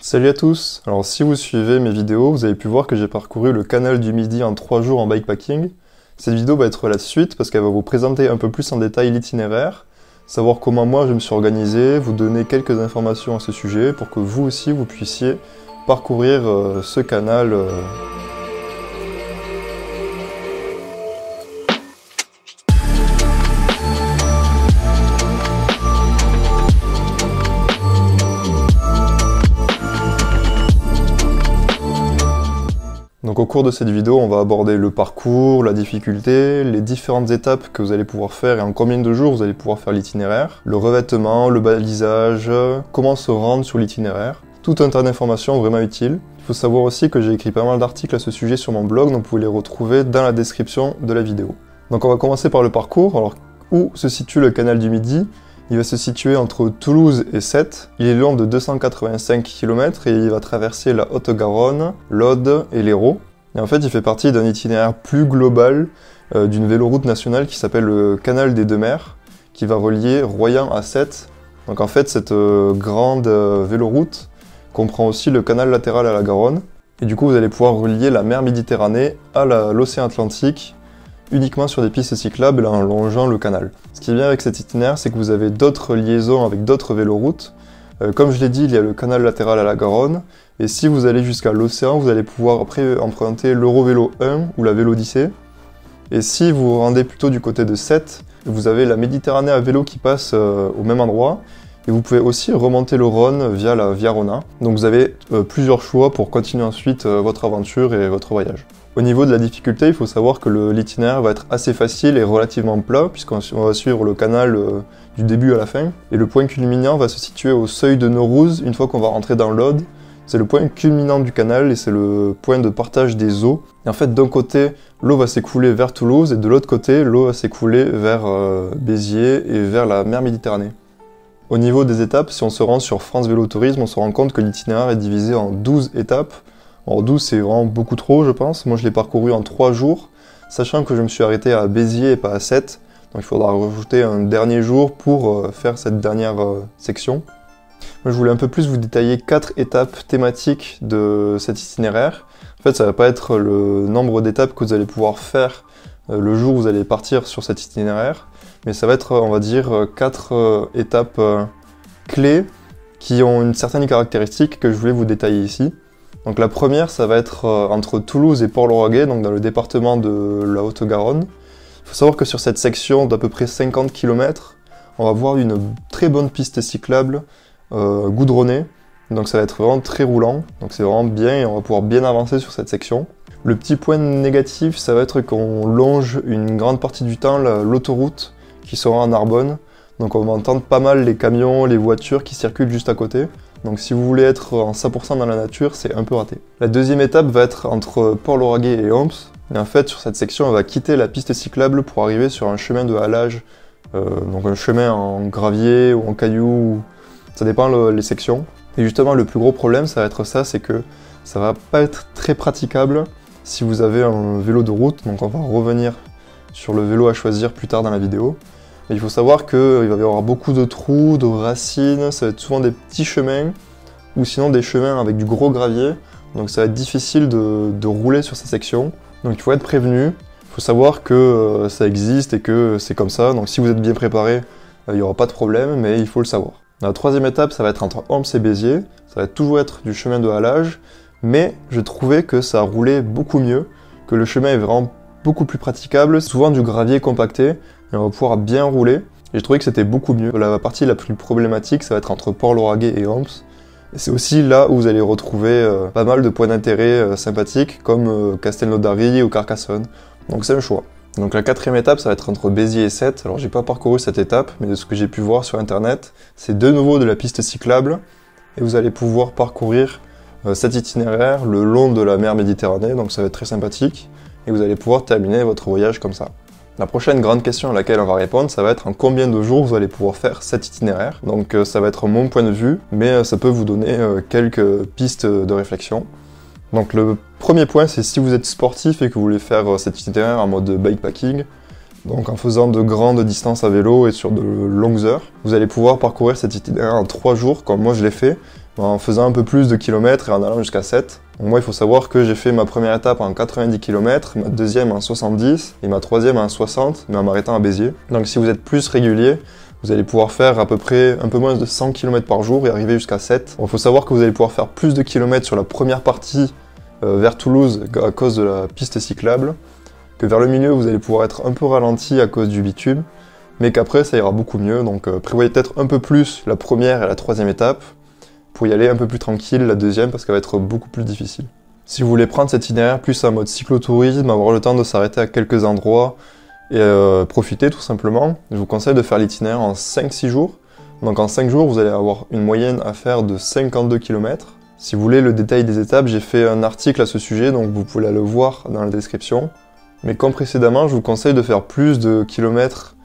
Salut à tous. Alors si vous suivez mes vidéos, vous avez pu voir que j'ai parcouru le canal du Midi en 3 jours en bikepacking. Cette vidéo va être la suite parce qu'elle va vous présenter un peu plus en détail l'itinéraire, savoir comment moi je me suis organisé, vous donner quelques informations à ce sujet pour que vous aussi vous puissiez parcourir ce canal. Donc au cours de cette vidéo, on va aborder le parcours, la difficulté, les différentes étapes que vous allez pouvoir faire et en combien de jours vous allez pouvoir faire l'itinéraire, le revêtement, le balisage, comment se rendre sur l'itinéraire, tout un tas d'informations vraiment utiles. Il faut savoir aussi que j'ai écrit pas mal d'articles à ce sujet sur mon blog, donc vous pouvez les retrouver dans la description de la vidéo. Donc on va commencer par le parcours. Alors où se situe le canal du Midi ? Il va se situer entre Toulouse et Sète. Il est long de 285 km et il va traverser la Haute-Garonne, l'Aude et l'Hérault. Et en fait, il fait partie d'un itinéraire plus global d'une véloroute nationale qui s'appelle le Canal des Deux Mers, qui va relier Royan à Sète. Donc en fait, cette grande véloroute comprend aussi le canal latéral à la Garonne. Et du coup, vous allez pouvoir relier la mer Méditerranée à l'océan Atlantique uniquement sur des pistes cyclables en longeant le canal. Ce qui est bien avec cet itinéraire, c'est que vous avez d'autres liaisons avec d'autres véloroutes. Comme je l'ai dit, il y a le canal latéral à la Garonne, et si vous allez jusqu'à l'océan, vous allez pouvoir après emprunter l'Eurovélo 1 ou la Vélodyssée. Et si vous vous rendez plutôt du côté de Sète, vous avez la Méditerranée à vélo qui passe au même endroit, et vous pouvez aussi remonter le Rhône via la Via Rona. Donc vous avez plusieurs choix pour continuer ensuite votre aventure et votre voyage. Au niveau de la difficulté, il faut savoir que l'itinéraire va être assez facile et relativement plat, puisqu'on va suivre le canal du début à la fin. Et le point culminant va se situer au seuil de Naurouze, une fois qu'on va rentrer dans l'Aude. C'est le point culminant du canal et c'est le point de partage des eaux. Et en fait, d'un côté, l'eau va s'écouler vers Toulouse, et de l'autre côté, l'eau va s'écouler vers Béziers et vers la mer Méditerranée. Au niveau des étapes, si on se rend sur France Vélo Tourisme, on se rend compte que l'itinéraire est divisé en 12 étapes. Alors 12 c'est vraiment beaucoup trop je pense, moi je l'ai parcouru en 3 jours, sachant que je me suis arrêté à Béziers et pas à Sète, donc il faudra rajouter un dernier jour pour faire cette dernière section. Moi je voulais un peu plus vous détailler 4 étapes thématiques de cet itinéraire. En fait ça va pas être le nombre d'étapes que vous allez pouvoir faire le jour où vous allez partir sur cet itinéraire, mais ça va être on va dire 4 étapes clés qui ont une certaine caractéristique que je voulais vous détailler ici. Donc la première, ça va être entre Toulouse et Port-Lauragais, donc dans le département de la Haute-Garonne. Il faut savoir que sur cette section d'à peu près 50 km, on va voir une très bonne piste cyclable goudronnée. Donc ça va être vraiment très roulant, donc c'est vraiment bien et on va pouvoir bien avancer sur cette section. Le petit point négatif, ça va être qu'on longe une grande partie du temps l'autoroute qui sera en Narbonne. Donc on va entendre pas mal les camions, les voitures qui circulent juste à côté. Donc si vous voulez être en 100% dans la nature, c'est un peu raté. La deuxième étape va être entre Port-Lauragais et Homs. Et en fait, sur cette section, on va quitter la piste cyclable pour arriver sur un chemin de halage. Donc un chemin en gravier ou en cailloux, ça dépend les sections. Et justement, le plus gros problème, ça va être ça, c'est que ça va pas être très praticable si vous avez un vélo de route. Donc on va revenir sur le vélo à choisir plus tard dans la vidéo. Et il faut savoir qu'il va y avoir beaucoup de trous, de racines, ça va être souvent des petits chemins, ou sinon des chemins avec du gros gravier, donc ça va être difficile de rouler sur ces sections. Donc il faut être prévenu, il faut savoir que ça existe et que c'est comme ça, donc si vous êtes bien préparé, il n'y aura pas de problème, mais il faut le savoir. La troisième étape, ça va être entre Homs et Béziers, ça va toujours être du chemin de halage, mais je trouvais que ça roulait beaucoup mieux, que le chemin est vraiment beaucoup plus praticable, souvent du gravier compacté, et on va pouvoir bien rouler. Et j'ai trouvé que c'était beaucoup mieux. La partie la plus problématique, ça va être entre Port-Lauragais et Homs. Et c'est aussi là où vous allez retrouver pas mal de points d'intérêt sympathiques, comme Castelnaudary ou Carcassonne. Donc c'est un choix. Donc la quatrième étape, ça va être entre Béziers et Sète. Alors j'ai pas parcouru cette étape, mais de ce que j'ai pu voir sur internet, c'est de nouveau de la piste cyclable, et vous allez pouvoir parcourir cet itinéraire le long de la mer Méditerranée, donc ça va être très sympathique, et vous allez pouvoir terminer votre voyage comme ça. La prochaine grande question à laquelle on va répondre, ça va être en combien de jours vous allez pouvoir faire cet itinéraire. Donc ça va être mon point de vue, mais ça peut vous donner quelques pistes de réflexion. Donc le premier point, c'est si vous êtes sportif et que vous voulez faire cet itinéraire en mode bikepacking, donc en faisant de grandes distances à vélo et sur de longues heures, vous allez pouvoir parcourir cet itinéraire en 3 jours, comme moi je l'ai fait. en faisant un peu plus de kilomètres et en allant jusqu'à 7. Donc moi, il faut savoir que j'ai fait ma première étape en 90 km, ma deuxième en 70 et ma troisième en 60, mais en m'arrêtant à Béziers. Donc si vous êtes plus régulier, vous allez pouvoir faire à peu près un peu moins de 100 km par jour et arriver jusqu'à 7. Il faut savoir que vous allez pouvoir faire plus de kilomètres sur la première partie vers Toulouse à cause de la piste cyclable, que vers le milieu vous allez pouvoir être un peu ralenti à cause du bitume, mais qu'après ça ira beaucoup mieux. Donc prévoyez peut-être un peu plus la première et la troisième étape pour y aller un peu plus tranquille la deuxième parce qu'elle va être beaucoup plus difficile. Si vous voulez prendre cet itinéraire plus en mode cyclotourisme, avoir le temps de s'arrêter à quelques endroits et profiter tout simplement, je vous conseille de faire l'itinéraire en 5-6 jours. Donc en 5 jours, vous allez avoir une moyenne à faire de 52 km. Si vous voulez le détail des étapes, j'ai fait un article à ce sujet, donc vous pouvez aller le voir dans la description. Mais comme précédemment, je vous conseille de faire plus de kilomètres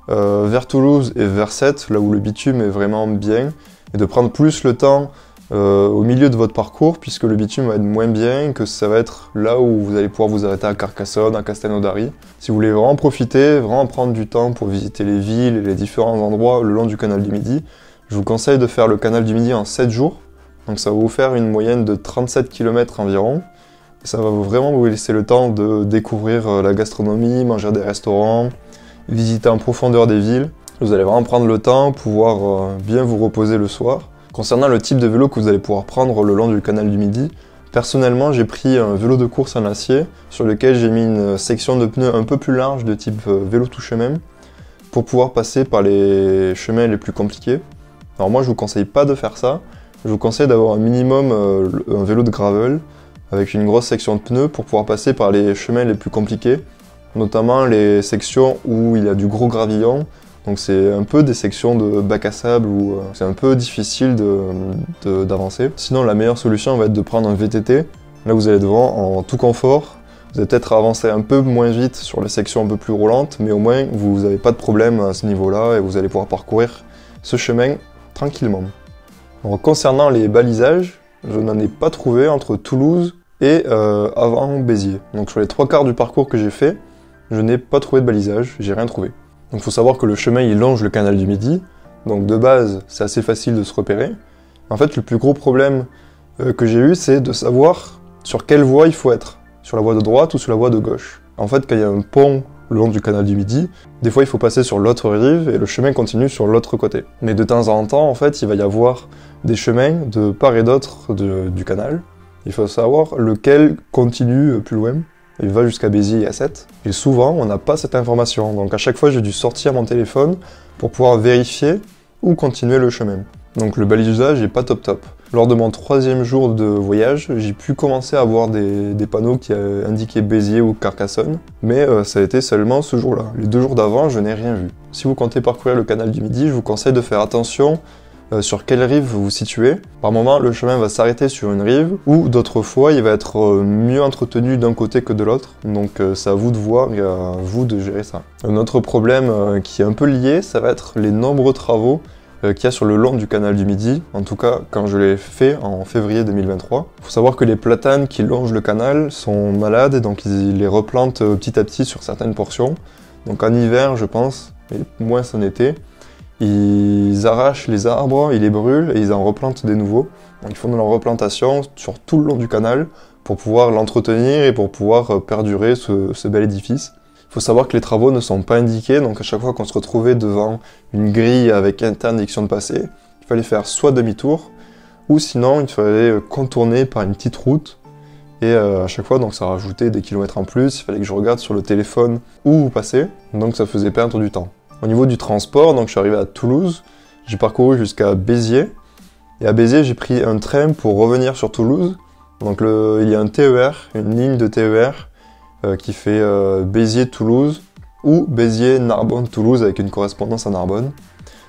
vers Toulouse et vers Sète, là où le bitume est vraiment bien, et de prendre plus le temps au milieu de votre parcours, puisque le bitume va être moins bien, que ça va être là où vous allez pouvoir vous arrêter à Carcassonne, à Castelnaudary. Si vous voulez vraiment profiter, vraiment prendre du temps pour visiter les villes et les différents endroits le long du canal du Midi, je vous conseille de faire le canal du Midi en 7 jours. Donc ça va vous faire une moyenne de 37 km environ. Et ça va vraiment vous laisser le temps de découvrir la gastronomie, manger à des restaurants, visiter en profondeur des villes. Vous allez vraiment prendre le temps, pouvoir bien vous reposer le soir. Concernant le type de vélo que vous allez pouvoir prendre le long du canal du Midi, personnellement j'ai pris un vélo de course en acier sur lequel j'ai mis une section de pneus un peu plus large de type vélo tout chemin pour pouvoir passer par les chemins les plus compliqués. Alors moi je vous conseille pas de faire ça, je vous conseille d'avoir un minimum un vélo de gravel avec une grosse section de pneus pour pouvoir passer par les chemins les plus compliqués, notamment les sections où il y a du gros gravillon. Donc c'est un peu des sections de bac à sable où c'est un peu difficile d'avancer. Sinon la meilleure solution va être de prendre un VTT. Là vous allez devant en tout confort. Vous allez peut-être avancer un peu moins vite sur les sections un peu plus roulantes, mais au moins vous n'avez pas de problème à ce niveau-là et vous allez pouvoir parcourir ce chemin tranquillement. Alors, concernant les balisages, je n'en ai pas trouvé entre Toulouse et avant Béziers. Donc sur les 3/4 du parcours que j'ai fait, je n'ai pas trouvé de balisage, j'ai rien trouvé. Donc il faut savoir que le chemin il longe le canal du Midi, donc de base c'est assez facile de se repérer. En fait le plus gros problème que j'ai eu c'est de savoir sur quelle voie il faut être, sur la voie de droite ou sur la voie de gauche. En fait quand il y a un pont le long du canal du Midi, des fois il faut passer sur l'autre rive et le chemin continue sur l'autre côté. Mais de temps en temps en fait il va y avoir des chemins de part et d'autre du canal. Il faut savoir lequel continue plus loin. Il va jusqu'à Béziers et à Sète. Et souvent, on n'a pas cette information. Donc à chaque fois, j'ai dû sortir mon téléphone pour pouvoir vérifier où continuer le chemin. Donc le balisage n'est pas top. Lors de mon 3e jour de voyage, j'ai pu commencer à voir des panneaux qui indiquaient Béziers ou Carcassonne. Mais ça a été seulement ce jour-là. Les 2 jours d'avant, je n'ai rien vu. Si vous comptez parcourir le canal du Midi, je vous conseille de faire attention sur quelle rive vous vous situez. Par moment, le chemin va s'arrêter sur une rive, ou d'autres fois, il va être mieux entretenu d'un côté que de l'autre. Donc c'est à vous de voir et à vous de gérer ça. Un autre problème qui est un peu lié, ça va être les nombreux travaux qu'il y a sur le long du canal du Midi, en tout cas quand je l'ai fait en février 2023. Il faut savoir que les platanes qui longent le canal sont malades, et donc ils les replantent petit à petit sur certaines portions. Donc en hiver, je pense, et moins en été, ils arrachent les arbres, ils les brûlent et ils en replantent des nouveaux. Donc ils font de leur replantation sur tout le long du canal pour pouvoir l'entretenir et pour pouvoir perdurer ce bel édifice. Il faut savoir que les travaux ne sont pas indiqués, donc à chaque fois qu'on se retrouvait devant une grille avec interdiction de passer, il fallait faire soit demi-tour, ou sinon il fallait contourner par une petite route. Et à chaque fois, donc ça rajoutait des kilomètres en plus, il fallait que je regarde sur le téléphone où passer, donc ça faisait perdre du temps. Au niveau du transport, donc je suis arrivé à Toulouse, j'ai parcouru jusqu'à Béziers, et à Béziers j'ai pris un train pour revenir sur Toulouse. Donc il y a un TER, une ligne de TER qui fait Béziers-Toulouse ou Béziers-Narbonne-Toulouse avec une correspondance à Narbonne.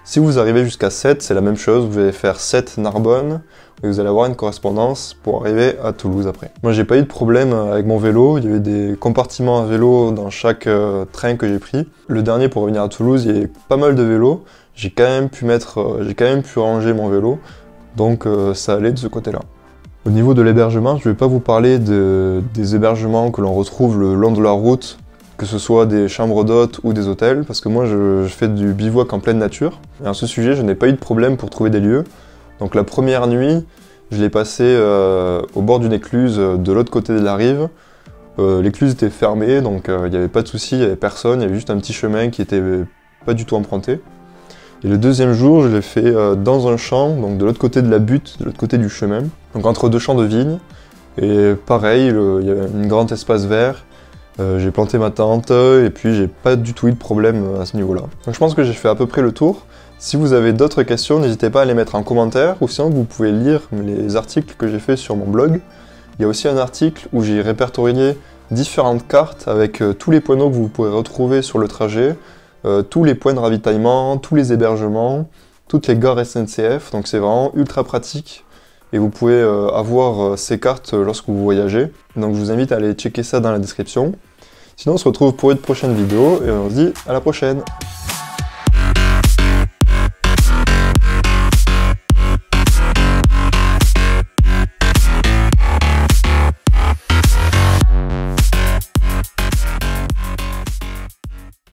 Si vous arrivez jusqu'à Sète, c'est la même chose, vous allez faire Sète-Narbonne et vous allez avoir une correspondance pour arriver à Toulouse après. Moi j'ai pas eu de problème avec mon vélo, il y avait des compartiments à vélo dans chaque train que j'ai pris. Le dernier pour revenir à Toulouse, il y avait pas mal de vélos, j'ai quand même pu ranger mon vélo, donc ça allait de ce côté-là. Au niveau de l'hébergement, je vais pas vous parler des hébergements que l'on retrouve le long de la route, que ce soit des chambres d'hôtes ou des hôtels, parce que moi je fais du bivouac en pleine nature. Et à ce sujet, je n'ai pas eu de problème pour trouver des lieux. Donc la première nuit, je l'ai passé au bord d'une écluse de l'autre côté de la rive. L'écluse était fermée, donc il n'y avait pas de souci, il n'y avait personne, il y avait juste un petit chemin qui était pas du tout emprunté. Et le deuxième jour, je l'ai fait dans un champ, donc de l'autre côté de la butte, de l'autre côté du chemin, donc entre deux champs de vignes. Et pareil, il y a un grand espace vert. J'ai planté ma tente et puis j'ai pas du tout eu de problème à ce niveau-là. Donc je pense que j'ai fait à peu près le tour. Si vous avez d'autres questions, n'hésitez pas à les mettre en commentaire ou sinon vous pouvez lire les articles que j'ai fait sur mon blog. Il y a aussi un article où j'ai répertorié différentes cartes avec tous les points d'eau que vous pourrez retrouver sur le trajet, tous les points de ravitaillement, tous les hébergements, toutes les gares SNCF, donc c'est vraiment ultra pratique et vous pouvez avoir ces cartes lorsque vous voyagez. Donc je vous invite à aller checker ça dans la description. Sinon on se retrouve pour une prochaine vidéo et on se dit à la prochaine.